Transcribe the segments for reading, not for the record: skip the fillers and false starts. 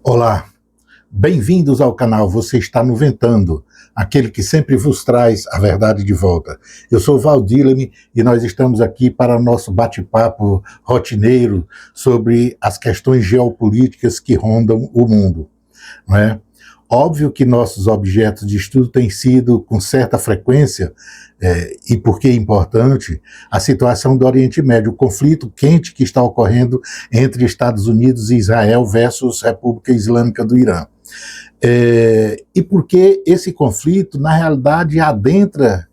Olá, bem-vindos ao canal Você Está no Ventando, aquele que sempre vos traz a verdade de volta. Eu sou Valdileme e nós estamos aqui para nosso bate-papo rotineiro sobre as questões geopolíticas que rondam o mundo, não é? Óbvio que nossos objetos de estudo têm sido, com certa frequência, e por que é importante, a situação do Oriente Médio, o conflito quente que está ocorrendo entre Estados Unidos e Israel versus República Islâmica do Irã. E porque esse conflito, na realidade, adentra,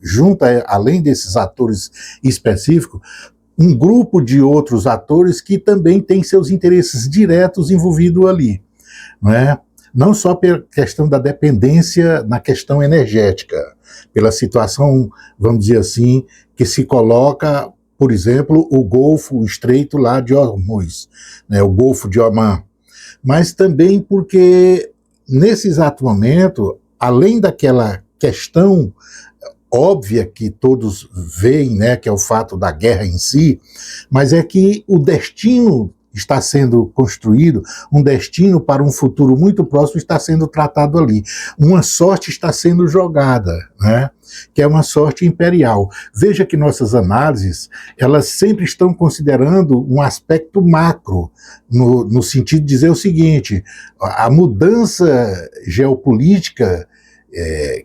além desses atores específicos, um grupo de outros atores que também têm seus interesses diretos envolvidos ali, não é? Não só pela questão da dependência na questão energética, pela situação, vamos dizer assim, que se coloca, por exemplo, o Estreito lá de Hormuz, né, o Golfo de Omã, mas também porque, nesse exato momento, além daquela questão óbvia que todos veem, né, que é o fato da guerra em si, mas é que o destino está sendo construído, um destino para um futuro muito próximo está sendo tratado ali. Uma sorte está sendo jogada, né? Que é uma sorte imperial. Veja que nossas análises, elas sempre estão considerando um aspecto macro, no sentido de dizer o seguinte: a mudança geopolítica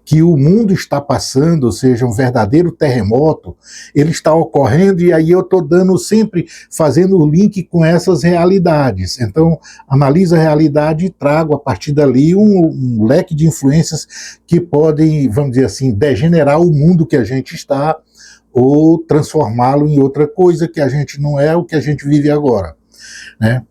que o mundo está passando, ou seja, um verdadeiro terremoto, ele está ocorrendo, e aí eu estou sempre fazendo o link com essas realidades. Então, analiso a realidade e trago a partir dali um leque de influências que podem, vamos dizer assim, degenerar o mundo que a gente está, ou transformá-lo em outra coisa que a gente não é, o que a gente vive agora, né?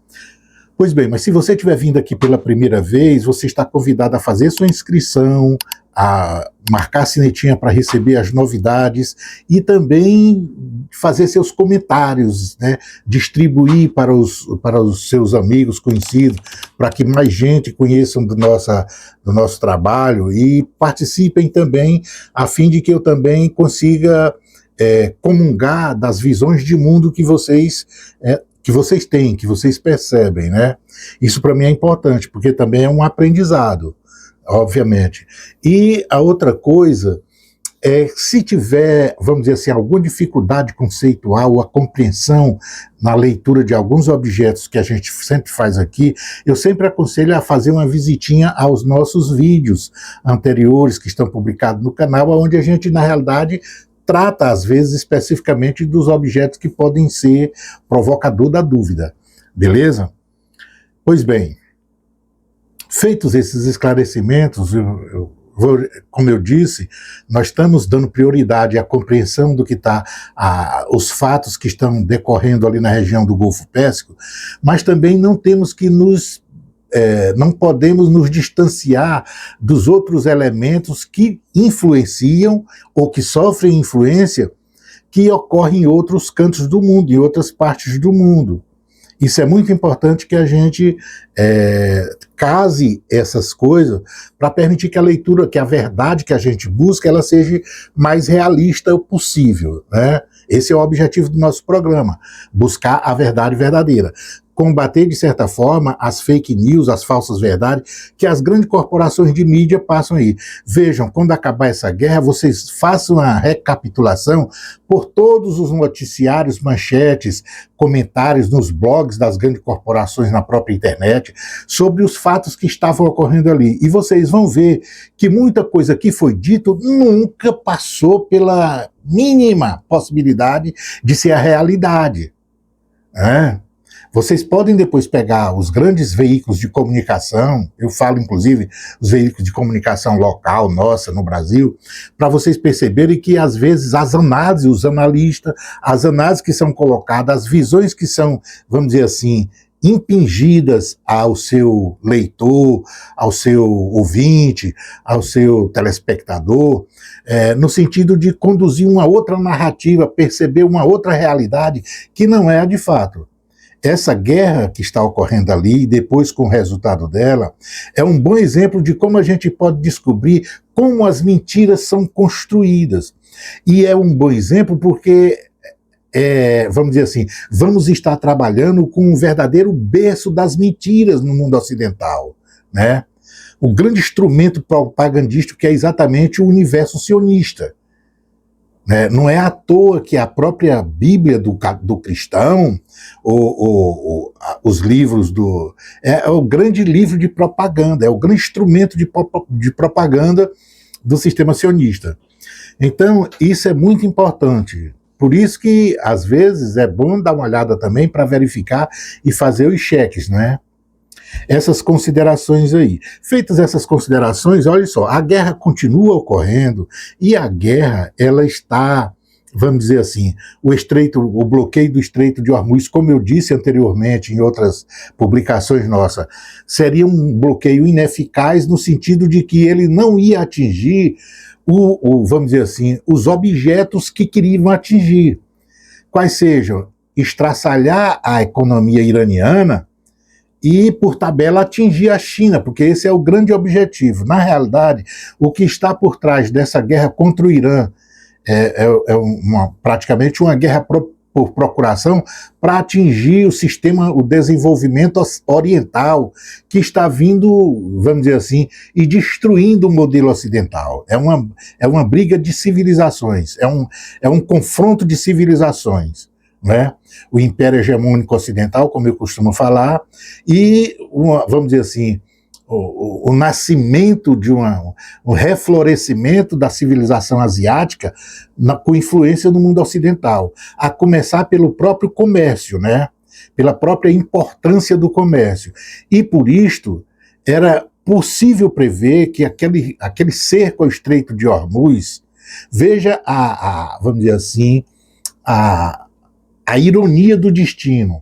Pois bem, mas se você estiver vindo aqui pela primeira vez, você está convidado a fazer sua inscrição, a marcar a sinetinha para receber as novidades e também fazer seus comentários, né? Distribuir para os seus amigos, conhecidos, para que mais gente conheça do nosso trabalho e participem também, a fim de que eu também consiga comungar das visões de mundo que vocês têm, que vocês percebem, né? Isso para mim é importante, porque também é um aprendizado, obviamente. E a outra coisa é, se tiver, vamos dizer assim, alguma dificuldade conceitual ou a compreensão na leitura de alguns objetos que a gente sempre faz aqui, eu sempre aconselho a fazer uma visitinha aos nossos vídeos anteriores que estão publicados no canal, onde a gente, na realidade, trata, às vezes, especificamente dos objetos que podem ser provocador da dúvida, beleza? Pois bem, feitos esses esclarecimentos, como eu disse, nós estamos dando prioridade à compreensão do que está, os fatos que estão decorrendo ali na região do Golfo Pérsico, mas também não temos que não podemos nos distanciar dos outros elementos que influenciam ou que sofrem influência que ocorrem em outros cantos do mundo, em outras partes do mundo. Isso é muito importante que a gente case essas coisas para permitir que a leitura, que a verdade que a gente busca, ela seja mais realista possível, né? Esse é o objetivo do nosso programa, buscar a verdade verdadeira. Combater, de certa forma, as fake news, as falsas verdades, que as grandes corporações de mídia passam aí. Vejam, quando acabar essa guerra, vocês façam uma recapitulação por todos os noticiários, manchetes, comentários nos blogs das grandes corporações na própria internet, sobre os fatos que estavam ocorrendo ali. E vocês vão ver que muita coisa que foi dito nunca passou pela mínima possibilidade de ser a realidade, né? Vocês podem depois pegar os grandes veículos de comunicação, eu falo inclusive os veículos de comunicação local, nossa, no Brasil, para vocês perceberem que às vezes as análises, os analistas, as análises que são colocadas, as visões que são, vamos dizer assim, impingidas ao seu leitor, ao seu ouvinte, ao seu telespectador, no sentido de conduzir uma outra narrativa, perceber uma outra realidade que não é a de fato. Essa guerra que está ocorrendo ali, e depois com o resultado dela, é um bom exemplo de como a gente pode descobrir como as mentiras são construídas. E é um bom exemplo porque, vamos dizer assim, vamos estar trabalhando com um verdadeiro berço das mentiras no mundo ocidental, né? O grande instrumento propagandístico que é exatamente o universo sionista. Não é à toa que a própria Bíblia do cristão, os livros é o grande livro de propaganda, é o grande instrumento de propaganda do sistema sionista. Então, isso é muito importante. Por isso que, às vezes, é bom dar uma olhada também para verificar e fazer os cheques, né? Essas considerações aí. Feitas essas considerações, olha só, a guerra continua ocorrendo e a guerra, ela está, vamos dizer assim, o bloqueio do Estreito de Hormuz, como eu disse anteriormente em outras publicações nossas, seria um bloqueio ineficaz no sentido de que ele não ia atingir vamos dizer assim, os objetos que queriam atingir. Quais sejam? Estraçalhar a economia iraniana e, por tabela, atingir a China, porque esse é o grande objetivo. Na realidade, o que está por trás dessa guerra contra o Irã praticamente uma guerra por procuração para atingir o desenvolvimento oriental, que está vindo, vamos dizer assim, e destruindo o modelo ocidental. É uma briga de civilizações, é um confronto de civilizações. Né? O Império Hegemônico Ocidental, como eu costumo falar, e, vamos dizer assim, o nascimento de um reflorescimento da civilização asiática com influência no mundo ocidental, a começar pelo próprio comércio, né? Pela própria importância do comércio. E por isto, era possível prever que aquele cerco ao Estreito de Hormuz, veja vamos dizer assim, a ironia do destino.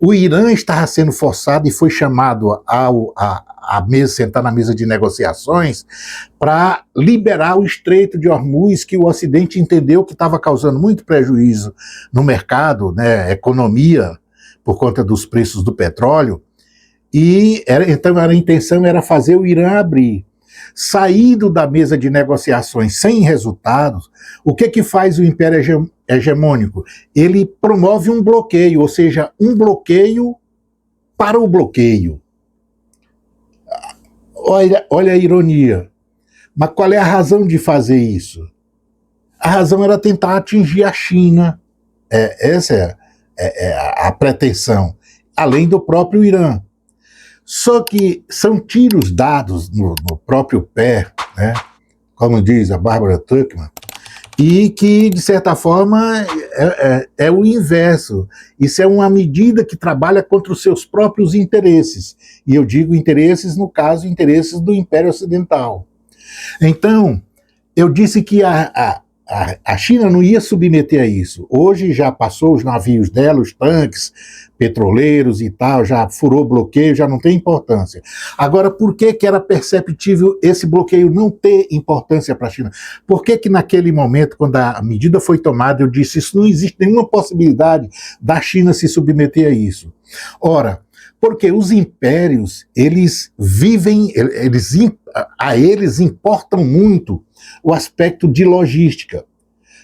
O Irã estava sendo forçado e foi chamado a sentar na mesa de negociações para liberar o Estreito de Hormuz, que o Ocidente entendeu que estava causando muito prejuízo no mercado, né, economia, por conta dos preços do petróleo, e então a intenção era fazer o Irã abrir. Saído da mesa de negociações sem resultados, o que faz o Império Hegemônico? Ele promove um bloqueio, ou seja, um bloqueio para o bloqueio. Olha a ironia. Mas qual é a razão de fazer isso? A razão era tentar atingir a China. Essa é a pretensão, além do próprio Irã. Só que são tiros dados no próprio pé, né? Como diz a Barbara Tuchman, e que, de certa forma, é o inverso. Isso é uma medida que trabalha contra os seus próprios interesses. E eu digo interesses, no caso, interesses do Império Ocidental. Então, eu disse que a China não ia submeter a isso. Hoje já passou os navios dela, os tanques, petroleiros e tal, já furou bloqueio, já não tem importância. Agora, por que era perceptível esse bloqueio não ter importância para a China? Por que naquele momento, quando a medida foi tomada, eu disse, isso não existe nenhuma possibilidade da China se submeter a isso? Ora, porque os impérios, eles vivem, a eles importam muito o aspecto de logística.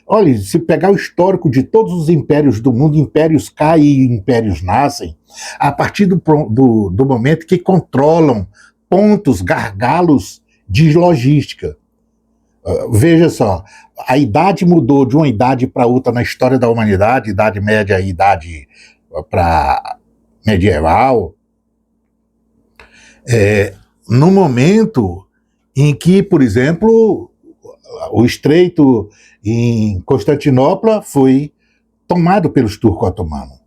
Olha, se pegar o histórico de todos os impérios do mundo, impérios caem e impérios nascem, a partir do momento que controlam pontos, gargalos de logística. Veja só, a idade mudou de uma idade para outra na história da humanidade, idade média e idade para medieval, no momento em que, por exemplo, o estreito em Constantinopla foi tomado pelos turco-otomanos.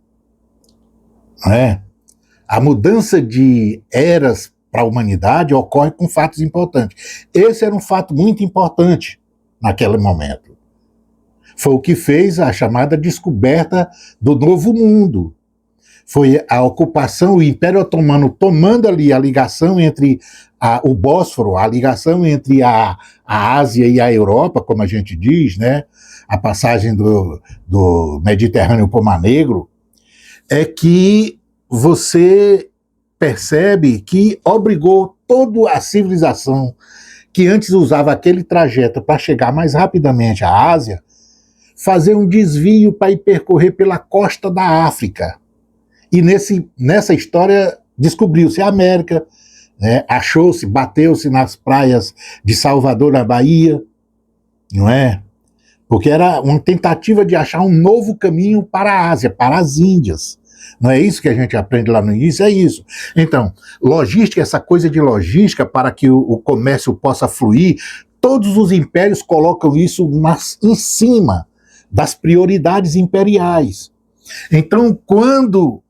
A mudança de eras para a humanidade ocorre com fatos importantes. Esse era um fato muito importante naquele momento. Foi o que fez a chamada descoberta do Novo Mundo. Foi a ocupação, o Império Otomano tomando ali a ligação entre o Bósforo, a ligação entre a Ásia e a Europa, como a gente diz, né? A passagem do Mediterrâneo para o Mar Negro, é que você percebe que obrigou toda a civilização que antes usava aquele trajeto para chegar mais rapidamente à Ásia, fazer um desvio para ir percorrer pela costa da África. E nessa história descobriu-se a América, né? Achou-se, bateu-se nas praias de Salvador, na Bahia, não é? Porque era uma tentativa de achar um novo caminho para a Ásia, para as Índias. Não é isso que a gente aprende lá no início? É isso. Então, logística, essa coisa de logística para que o comércio possa fluir, todos os impérios colocam isso em cima das prioridades imperiais. Então, quando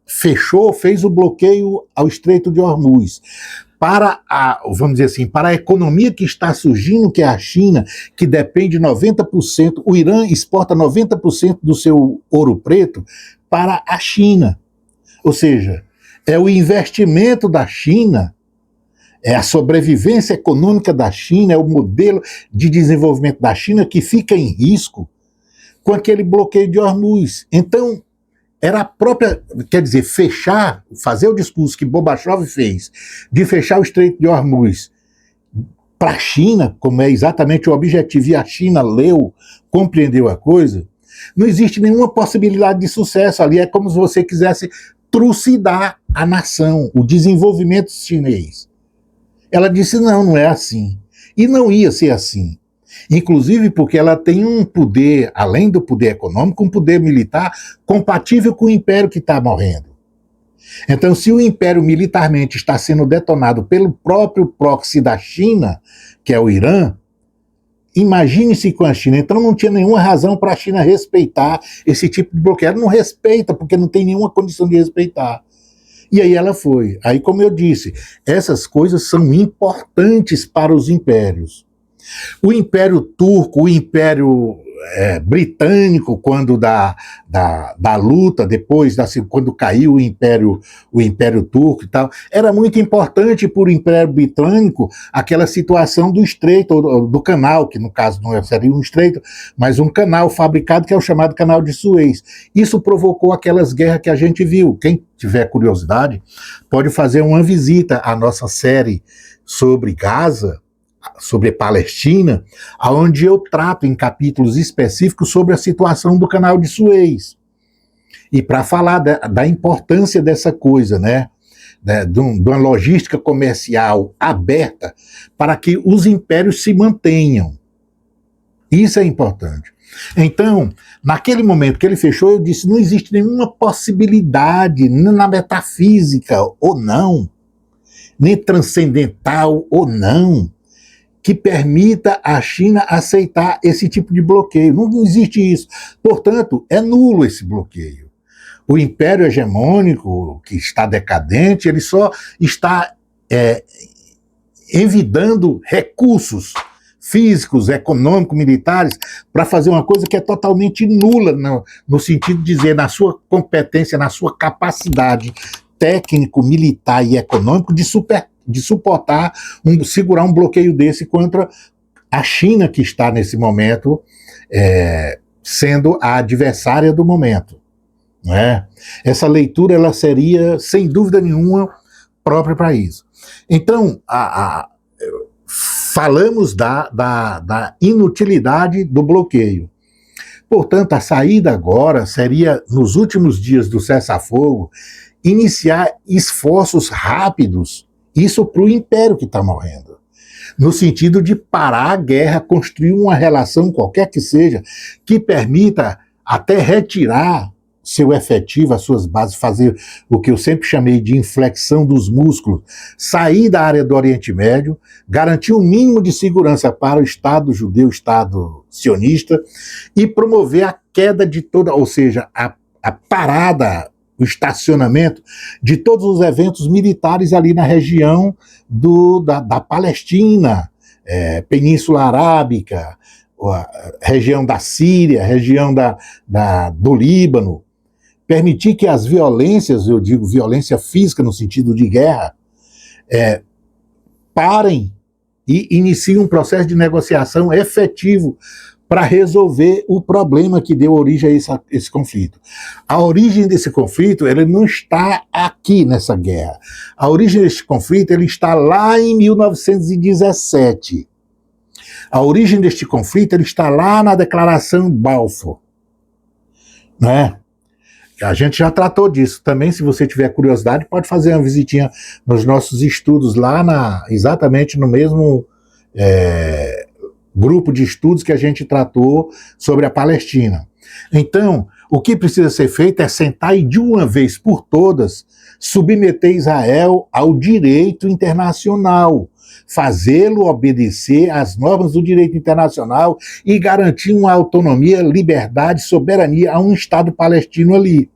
fez o bloqueio ao Estreito de Hormuz, vamos dizer assim, para a economia que está surgindo, que é a China, que depende 90%, o Irã exporta 90% do seu ouro preto para a China. Ou seja, é o investimento da China, é a sobrevivência econômica da China, é o modelo de desenvolvimento da China que fica em risco com aquele bloqueio de Hormuz. Então, era a própria, quer dizer, fazer o discurso que Gorbachev fez, de fechar o Estreito de Hormuz para a China, como é exatamente o objetivo, e a China leu, compreendeu a coisa, não existe nenhuma possibilidade de sucesso ali, é como se você quisesse trucidar a nação, o desenvolvimento chinês. Ela disse, não é assim. E não ia ser assim. Inclusive porque ela tem um poder, além do poder econômico, um poder militar compatível com o império que está morrendo. Então, se o império militarmente está sendo detonado pelo próprio proxy da China, que é o Irã, imagine-se com a China. Então não tinha nenhuma razão para a China respeitar esse tipo de bloqueio. Ela não respeita, porque não tem nenhuma condição de respeitar. E aí ela foi. Aí, como eu disse, essas coisas são importantes para os impérios. O Império Turco, o Império Britânico, quando da luta, depois, quando caiu o Império Turco e tal, era muito importante para o Império Britânico aquela situação do estreito, do canal, que no caso não seria um estreito, mas um canal fabricado que é o chamado Canal de Suez. Isso provocou aquelas guerras que a gente viu. Quem tiver curiosidade pode fazer uma visita à nossa série sobre Gaza, sobre Palestina, onde eu trato em capítulos específicos sobre a situação do Canal de Suez. E para falar da importância dessa coisa, né? De uma logística comercial aberta para que os impérios se mantenham. Isso é importante. Então, naquele momento que ele fechou, eu disse, não existe nenhuma possibilidade na metafísica ou não, nem transcendental ou não, que permita a China aceitar esse tipo de bloqueio. Não existe isso. Portanto, é nulo esse bloqueio. O império hegemônico, que está decadente, ele só está envidando recursos físicos, econômicos, militares, para fazer uma coisa que é totalmente nula, no sentido de dizer, na sua competência, na sua capacidade técnico, militar e econômico de suportar, segurar um bloqueio desse contra a China, que está nesse momento sendo a adversária do momento. Né? Essa leitura ela seria, sem dúvida nenhuma, própria para isso. Então, falamos da inutilidade do bloqueio. Portanto, a saída agora seria, nos últimos dias do cessar-fogo, iniciar esforços rápidos, isso para o império que está morrendo, no sentido de parar a guerra, construir uma relação, qualquer que seja, que permita até retirar seu efetivo, as suas bases, fazer o que eu sempre chamei de inflexão dos músculos, sair da área do Oriente Médio, garantir um mínimo de segurança para o Estado judeu, o Estado sionista, e promover a queda de toda, ou seja, a parada, o estacionamento de todos os eventos militares ali na região da Palestina, Península Arábica, região da Síria, região do Líbano, permitir que as violências, eu digo violência física no sentido de guerra, parem e iniciem um processo de negociação efetivo para resolver o problema que deu origem a esse conflito. A origem desse conflito, ele não está aqui nessa guerra. A origem desse conflito, ele está lá em 1917. A origem deste conflito, ele está lá na Declaração Balfour, né? A gente já tratou disso. Também, se você tiver curiosidade, pode fazer uma visitinha nos nossos estudos lá exatamente no mesmo grupo de estudos que a gente tratou sobre a Palestina. Então, o que precisa ser feito é sentar e, de uma vez por todas, submeter Israel ao direito internacional, fazê-lo obedecer às normas do direito internacional e garantir uma autonomia, liberdade, soberania a um Estado palestino ali.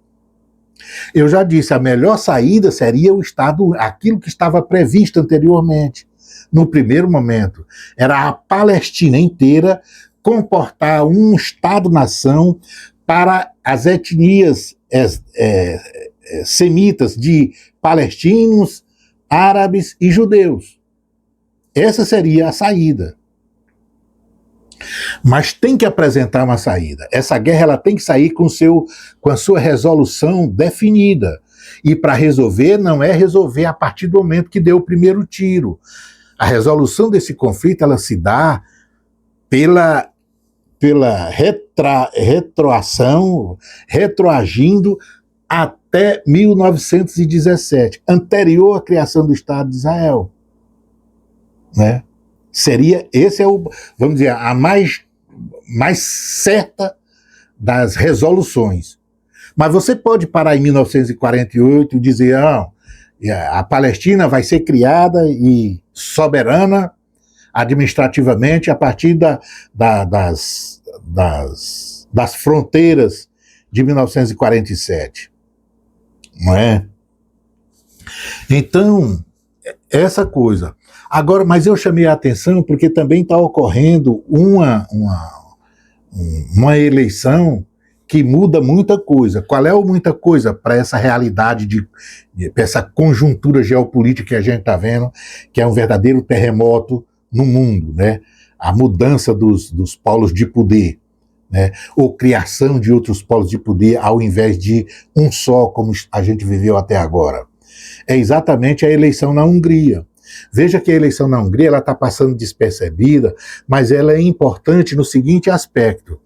Eu já disse, a melhor saída seria o Estado, aquilo que estava previsto anteriormente. No primeiro momento, era a Palestina inteira comportar um Estado-nação para as etnias semitas de palestinos, árabes e judeus. Essa seria a saída. Mas tem que apresentar uma saída. Essa guerra ela tem que sair com a sua resolução definida. E para resolver, não é resolver a partir do momento que deu o primeiro tiro. A resolução desse conflito ela se dá pela retroagindo até 1917, anterior à criação do Estado de Israel, né? Vamos dizer, a mais certa das resoluções. Mas você pode parar em 1948 e dizer, a Palestina vai ser criada e soberana administrativamente a partir das fronteiras de 1947. Não é? Então, essa coisa. Agora, mas eu chamei a atenção porque também está ocorrendo uma eleição que muda muita coisa. Qual é o muita coisa para essa realidade, para essa conjuntura geopolítica que a gente está vendo, que é um verdadeiro terremoto no mundo, né? A mudança dos polos de poder, né? Ou criação de outros polos de poder ao invés de um só, como a gente viveu até agora. É exatamente a eleição na Hungria. Veja que a eleição na Hungria ela está passando despercebida, mas ela é importante no seguinte aspecto.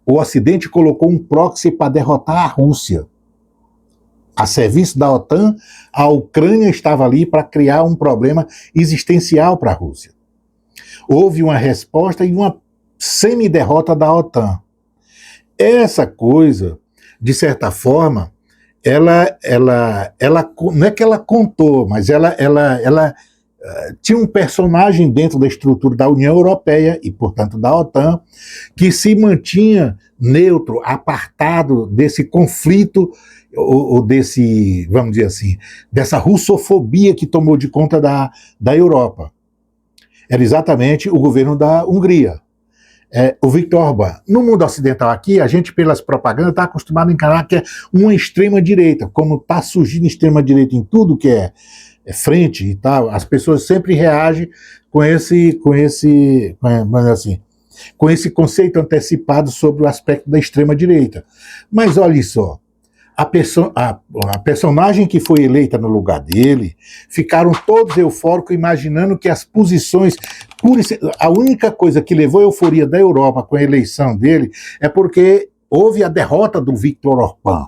O Ocidente colocou um proxy para derrotar a Rússia. A serviço da OTAN, a Ucrânia estava ali para criar um problema existencial para a Rússia. Houve uma resposta e uma semi-derrota da OTAN. Essa coisa, de certa forma, ela não é que ela contou, mas ela tinha um personagem dentro da estrutura da União Europeia e, portanto, da OTAN, que se mantinha neutro, apartado desse conflito, ou desse, vamos dizer assim, dessa russofobia que tomou de conta da Europa. Era exatamente o governo da Hungria. O Viktor Orbán. No mundo ocidental aqui, a gente, pelas propagandas, está acostumado a encarar que é uma extrema-direita. Como está surgindo extrema-direita em tudo que é frente e tal, as pessoas sempre reagem com esse conceito antecipado sobre o aspecto da extrema-direita. Mas olha só, a personagem que foi eleita no lugar dele, ficaram todos eufóricos imaginando que as posições... A única coisa que levou a euforia da Europa com a eleição dele é porque houve a derrota do Viktor Orbán.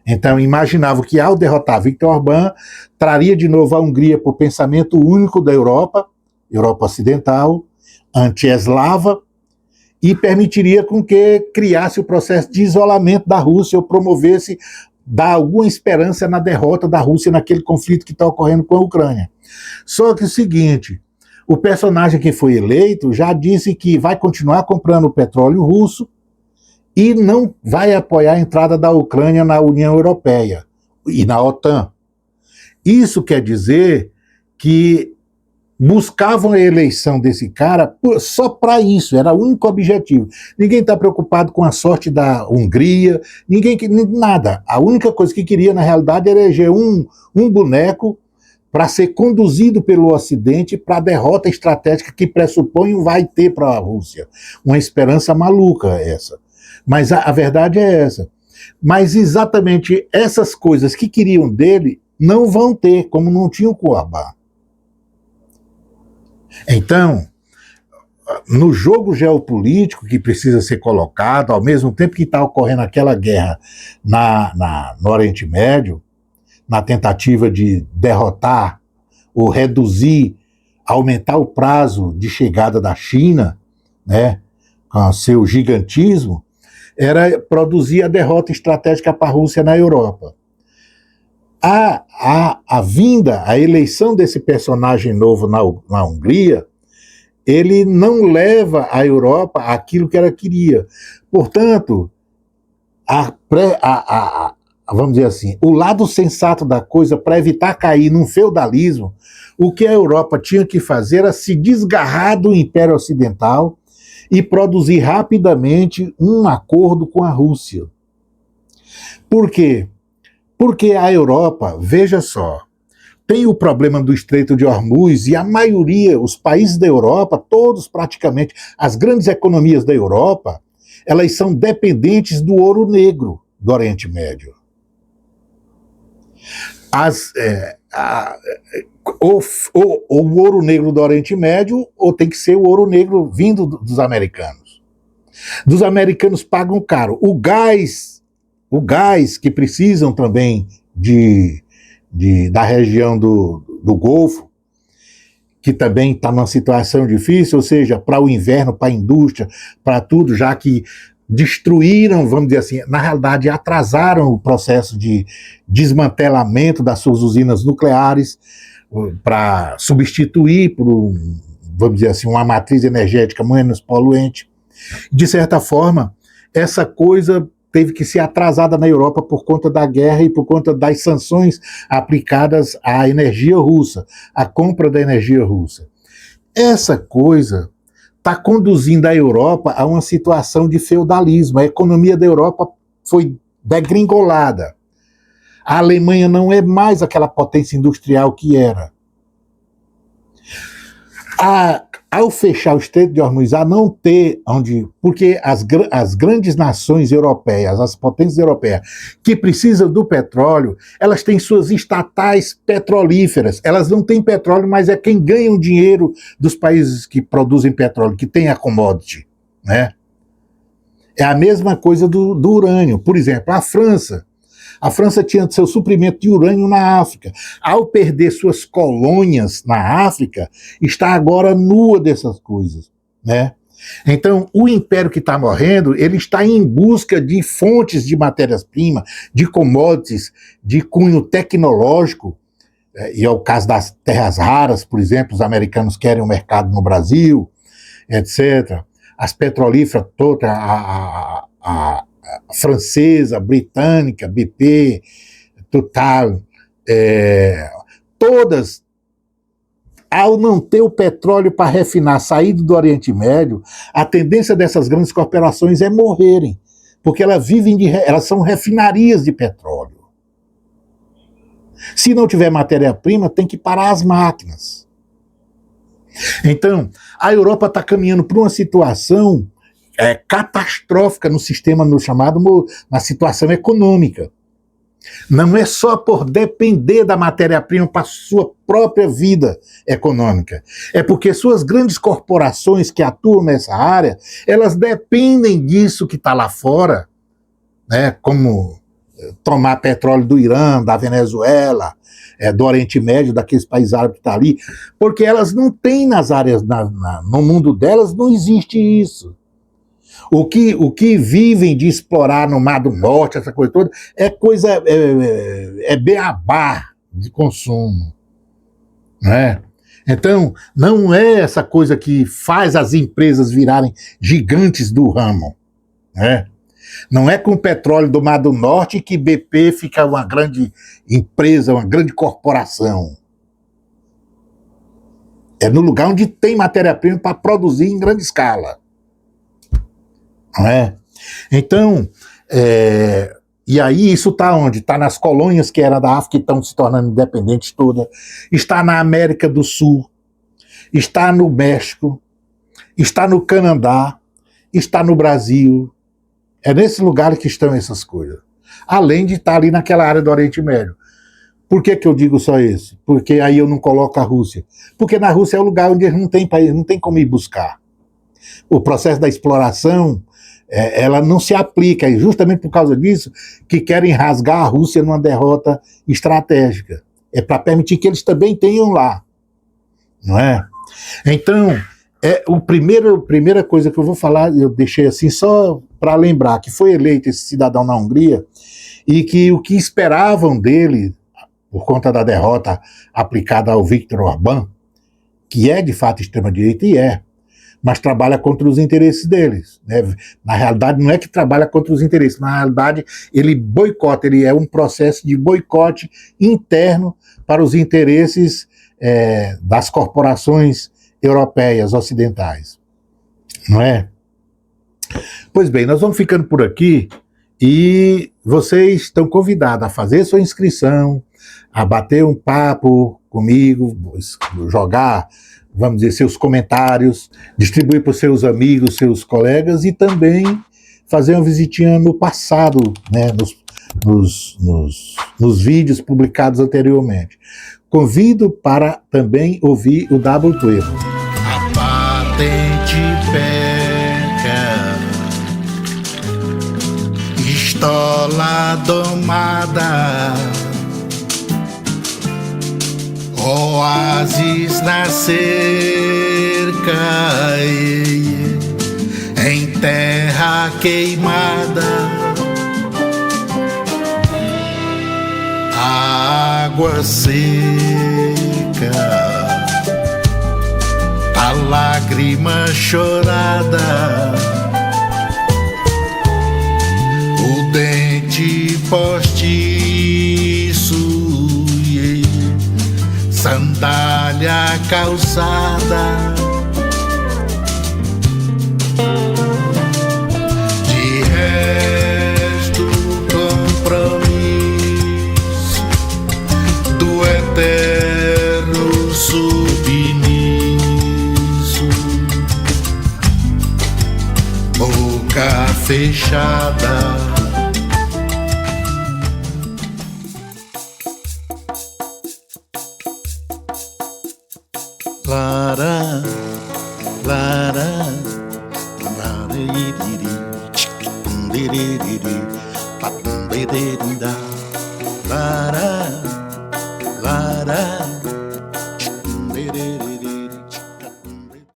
Então imaginavam que ao derrotar Viktor Orbán, traria de novo a Hungria para o pensamento único da Europa Ocidental, anti-eslava, e permitiria com que criasse o processo de isolamento da Rússia ou promovesse, dar alguma esperança na derrota da Rússia naquele conflito que está ocorrendo com a Ucrânia. Só que o seguinte, o personagem que foi eleito já disse que vai continuar comprando o petróleo russo e não vai apoiar a entrada da Ucrânia na União Europeia e na OTAN. Isso quer dizer que buscavam a eleição desse cara só para isso, era o único objetivo. Ninguém está preocupado com a sorte da Hungria, nada. A única coisa que queria, na realidade, era eleger um boneco para ser conduzido pelo Ocidente para a derrota estratégica que pressupõe vai ter para a Rússia. Uma esperança maluca essa. Mas a verdade é essa. Mas exatamente essas coisas que queriam dele não vão ter, como não tinham com o Orbán. Então, no jogo geopolítico que precisa ser colocado, ao mesmo tempo que está ocorrendo aquela guerra no Oriente Médio, na tentativa de derrotar ou reduzir, aumentar o prazo de chegada da China, né, com seu gigantismo, era produzir a derrota estratégica para a Rússia na Europa. A vinda, a eleição desse personagem novo na Hungria, ele não leva a Europa àquilo que ela queria. Portanto, vamos dizer assim, o lado sensato da coisa, para evitar cair num feudalismo, o que a Europa tinha que fazer era se desgarrar do Império Ocidental e produzir rapidamente um acordo com a Rússia. Por quê? Porque a Europa, veja só, tem o problema do Estreito de Hormuz e a maioria, os países da Europa, todos praticamente, as grandes economias da Europa, elas são dependentes do ouro negro do Oriente Médio. O ouro negro do Oriente Médio, ou tem que ser o ouro negro vindo dos americanos. Dos americanos pagam caro. O gás que precisam também da região do Golfo, que também está numa situação difícil, ou seja, para o inverno, para a indústria, para tudo, já que destruíram, vamos dizer assim, na realidade atrasaram o processo de desmantelamento das suas usinas nucleares para substituir por, vamos dizer assim, uma matriz energética menos poluente. De certa forma, essa coisa teve que ser atrasada na Europa por conta da guerra e por conta das sanções aplicadas à energia russa, à compra da energia russa. Essa coisa está conduzindo a Europa a uma situação de feudalismo. A economia da Europa foi degringolada. A Alemanha não é mais aquela potência industrial que era. Ao fechar o Estreito de Hormuz, a não ter porque as grandes nações europeias, as potências europeias que precisam do petróleo, elas têm suas estatais petrolíferas. Elas não têm petróleo, mas é quem ganha o dinheiro dos países que produzem petróleo, que tem a commodity, né? É a mesma coisa do urânio. Por exemplo, a França tinha seu suprimento de urânio na África. Ao perder suas colônias na África, está agora nua dessas coisas, né? Então, o império que está morrendo, ele está em busca de fontes de matérias-primas, de commodities, de cunho tecnológico, e é o caso das terras raras, por exemplo, os americanos querem um mercado no Brasil, etc. As petrolíferas todas, a francesa, britânica, BP, Total, todas, ao não ter o petróleo para refinar saído do Oriente Médio, a tendência dessas grandes corporações é morrerem, porque elas são refinarias de petróleo. Se não tiver matéria-prima, tem que parar as máquinas. Então, a Europa está caminhando para uma situação catastrófica no sistema, na situação econômica. Não é só por depender da matéria-prima para sua própria vida econômica. É porque suas grandes corporações que atuam nessa área, elas dependem disso que está lá fora, né, como tomar petróleo do Irã, da Venezuela, do Oriente Médio, daqueles países árabes que estão ali, porque elas não têm nas áreas, no mundo delas não existe isso. O que vivem de explorar no Mar do Norte, essa coisa toda, é beabá de consumo, né? Então, não é essa coisa que faz as empresas virarem gigantes do ramo, né? Não é com o petróleo do Mar do Norte que BP fica uma grande empresa, uma grande corporação. É no lugar onde tem matéria-prima para produzir em grande escala. Não é? Então, e aí isso está onde? Está nas colônias que era da África que estão se tornando independentes todas. Está na América do Sul. Está no México. Está no Canadá. Está no Brasil. É nesse lugar que estão essas coisas. Além de estar ali naquela área do Oriente Médio. Por que eu digo só isso? Porque aí eu não coloco a Rússia. Porque na Rússia é o lugar onde não tem país, não tem como ir buscar. O processo da exploração, ela não se aplica, e justamente por causa disso que querem rasgar a Rússia numa derrota estratégica. É para permitir que eles também tenham lá. Não é? Então, primeira coisa que eu vou falar, eu deixei assim só para lembrar que foi eleito esse cidadão na Hungria e que o que esperavam dele, por conta da derrota aplicada ao Viktor Orbán, que é de fato extrema-direita e mas trabalha contra os interesses deles. Né? Na realidade, não é que trabalha contra os interesses, na realidade, ele boicota, ele é um processo de boicote interno para os interesses das corporações europeias, ocidentais. Não é? Pois bem, nós vamos ficando por aqui e vocês estão convidados a fazer sua inscrição, a bater um papo comigo, jogar, vamos dizer, seus comentários, distribuir para os seus amigos, seus colegas e também fazer uma visitinha no passado, né, nos vídeos publicados anteriormente. Convido para também ouvir o W Erro. A patente pega, estola domada, oásis na cerca, em terra queimada, água seca, a lágrima chorada, o dente postiço, sandália calçada, de resto compromisso do eterno submisso, boca fechada. Lara, lara, lara,